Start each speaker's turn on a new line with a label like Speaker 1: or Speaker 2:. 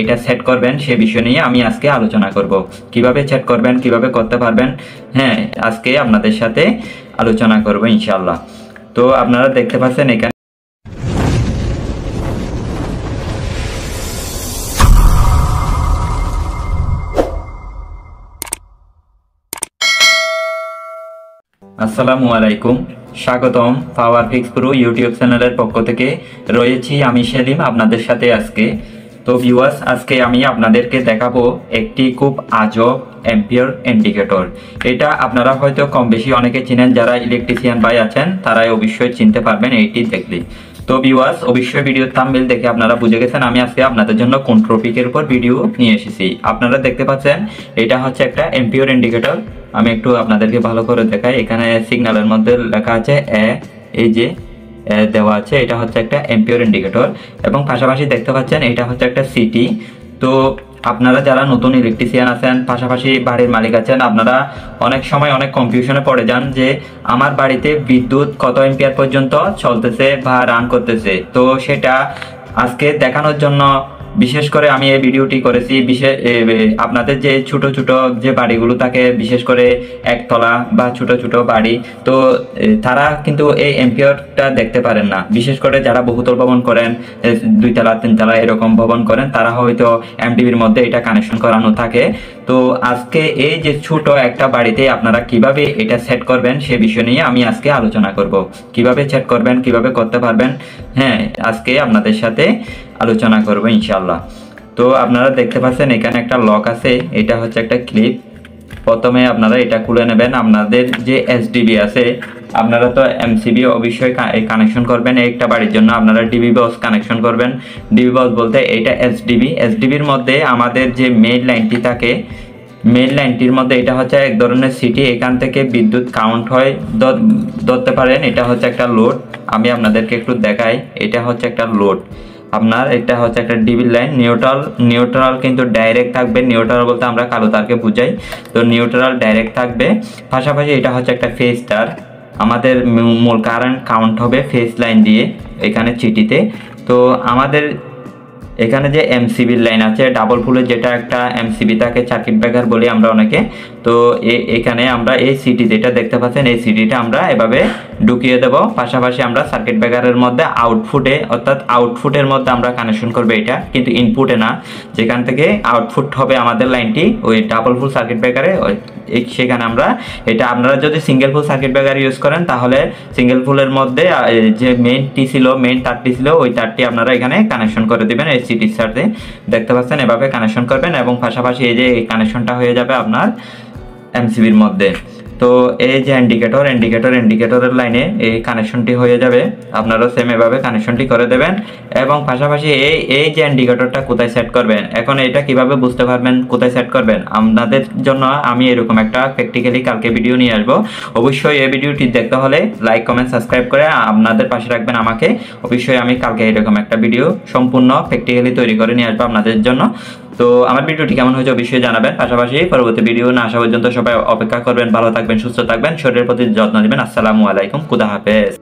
Speaker 1: এটা সেট করবেন সে বিষয় নিয়ে আমি আজকে আলোচনা করব। কিভাবে সেট করবেন, কিভাবে করতে পারবেন, হ্যাঁ আজকে আপনাদের সাথে আলোচনা করব ইনশাআল্লাহ। তো আপনারা দেখতে পাচ্ছেন এখানে আসসালামু আলাইকুম, স্বাগতম পাওয়ার ফিক্স প্রো ইউটিউব চ্যানেলের পক্ষ থেকে রয়েছি আমি সেলিম আপনাদের সাথে আজকে। তো ভিউয়ার্স, আজকে আমি আপনাদেরকে দেখাবো একটি খুব আজব অ্যাম্পিয়ার ইন্ডিকেটর। এটা আপনারা হয়তো কম বেশি অনেকে চিনেন, যারা ইলেকট্রিশিয়ান ভাই আছেন তারাই অবশ্যই চিনতে পারবেন এইটি দেখলে। তো ভিউয়ার্স, অবশ্যই ভিডিওর থাম্বনেল দেখে আপনারা বুঝে গেছেন আমি আজকে আপনাদের জন্য কোন টপিকের উপর ভিডিও নিয়ে এসেছি। আপনারা দেখতে পাচ্ছেন এটা হচ্ছে একটা অ্যাম্পিয়ার ইন্ডিকেটর। আমি একটু আপনাদেরকে ভালো করে দেখাই। এখানে সিগন্যালের মধ্যে লেখা আছে এই যে দেওয়া আছে, এটা হচ্ছে একটা অ্যাম্পিয়ার ইন্ডিকেটর এবং পাশাপাশি দেখতে পাচ্ছেন এটা হচ্ছে একটা সিটি। তো আপনারা যারা নতুন ইলেকট্রিশিয়ান আছেন, পাশাপাশি বাড়ির মালিক আছেন, আপনারা অনেক সময় অনেক কনফিউশনে পড়ে যান যে আমার বাড়িতে বিদ্যুৎ কত এম্পিয়ার পর্যন্ত চলতেছে বা রান করতেছে। তো সেটা আজকে দেখানোর জন্য বিশেষ করে আমি এই ভিডিওটি করেছি। আপনাদের যে ছোট ছোট যে বাড়িগুলো থাকে, বিশেষ করে একতলা বা ছোট ছোট বাড়ি, তো তারা কিন্তু এই এম্পিয়ারটা দেখতে পারেন না। বিশেষ করে যারা বহুতল ভবন করেন, 2 তলা 3 তলা এরকম ভবন করেন, তারা হয়তো এমটিভির মধ্যে এটা কানেকশন করানো থাকে। তো আজকে এই যে ছোট একটা বাড়িতে আপনারা কিভাবে এটা সেট করবেন সে বিষয় নিয়ে আমি আজকে আলোচনা করব। কিভাবে সেট করবেন, কিভাবে করতে পারবেন, হ্যাঁ আজকে আপনাদের সাথে আলোচনা করব ইনশাআল্লাহ। তো আপনারা দেখতে পাচ্ছেন এখানে একটা লক আছে, এটা হচ্ছে একটা ক্লিপ। প্রথমে আপনারা এটা খুলে নেবেন। আপনাদের যে এসডিবি আছে, আপনারা তো এমসিবি অবশ্যই কানেকশন করবেন। একটা বাড়ির জন্য আপনারা ডিবি বক্স কানেকশন করবেন। ডিবি বক্স বলতে এটা এসডিবির মধ্যে আমাদের যে মেইন লাইনটি থাকে, মেইন লাইনটির মধ্যে এটা হচ্ছে এক ধরনের সিটি। এখান থেকে বিদ্যুৎ কাউন্ট হয়, ধরতে পারেন এটা হচ্ছে একটা লোড। আমি আপনাদেরকে একটু দেখাই, এটা হচ্ছে একটা লোড। আপনার এটা হচ্ছে একটা ডিবি লাইন। নিউট্রাল কিন্তু ডাইরেক্ট থাকবে। নিউট্রাল বলতে আমরা কালো তারকে বুঝাই, তো নিউট্রাল ডাইরেক্ট থাকবে। পাশাপাশি এটা হচ্ছে একটা ফেজ তার। আমাদের মূল কারেন্ট কাউন্ট হবে ফেজ লাইন দিয়ে এখানে চিটিতে। তো আমাদের এখানে যে এমসিবির লাইন আছে ডাবল ফুলের, যেটা একটা এমসিবি থাকে, সার্কিট ব্রেকার বলি আমরা অনেকে। তো এখানে আমরা এই সিটি যেটা দেখতে পাচ্ছেন, এই সিটিটা আমরা এভাবে ঢুকিয়ে দেব। পাশাপাশি আমরা সার্কিট ব্রেকারের মধ্যে আউটপুটে, অর্থাৎ আউটপুটের মধ্যে আমরা কানেকশন করবো এটা, কিন্তু ইনপুটে না। যেখান থেকে আউটপুট হবে আমাদের লাইনটি ওই ডাবল ফুল সার্কিট ব্রেকারে, সেখানে আমরা এটা, আপনারা যদি সিঙ্গেল ফুল সার্কিট ব্রেকার ইউজ করেন তাহলে সিঙ্গেল ফুলের মধ্যে যে মেইনটি ছিল, মেইন তারটি ছিল, ওই তারটি আপনারা এখানে কানেকশন করে দিবেন এই সিটির সাথে। দেখতে পাচ্ছেন এভাবে কানেকশন করবেন এবং পাশাপাশি এই যে এই কানেকশনটা হয়ে যাবে আপনার এমসিবির মধ্যে। তো এই যে ইন্ডিকেটরের লাইনে এই কানেকশনটি হয়ে যাবে। আপনারাও সেম এভাবে কানেকশনটি করে দেবেন এবং পাশাপাশি এই যে ইন্ডিকেটরটা কোথায় সেট করবেন, এখন এটা কিভাবে বুঝতে পারবেন কোথায় সেট করবেন, আপনাদের জন্য আমি এরকম একটা প্র্যাকটিক্যালি কালকে ভিডিও নিয়ে আসবো। অবশ্যই এই ভিডিওটি দেখতে হলে লাইক, কমেন্ট, সাবস্ক্রাইব করে আপনাদের পাশে রাখবেন আমাকে। অবশ্যই আমি কালকে এরকম একটা ভিডিও সম্পূর্ণ প্র্যাকটিক্যালি তৈরি করে নিয়ে আসবো আপনাদের জন্য। তো আমার ভিডিওটি কেমন হয়েছে অবশ্যই জানাবেন। পাশাপাশি পরবর্তী ভিডিও না আসা পর্যন্ত সবাই অপেক্ষা করবেন। ভালো থাকবেন, সুস্থ থাকবেন, শরীরের প্রতি যত্ন নেবেন। আসসালামু আলাইকুম, খুদা হাফেজ।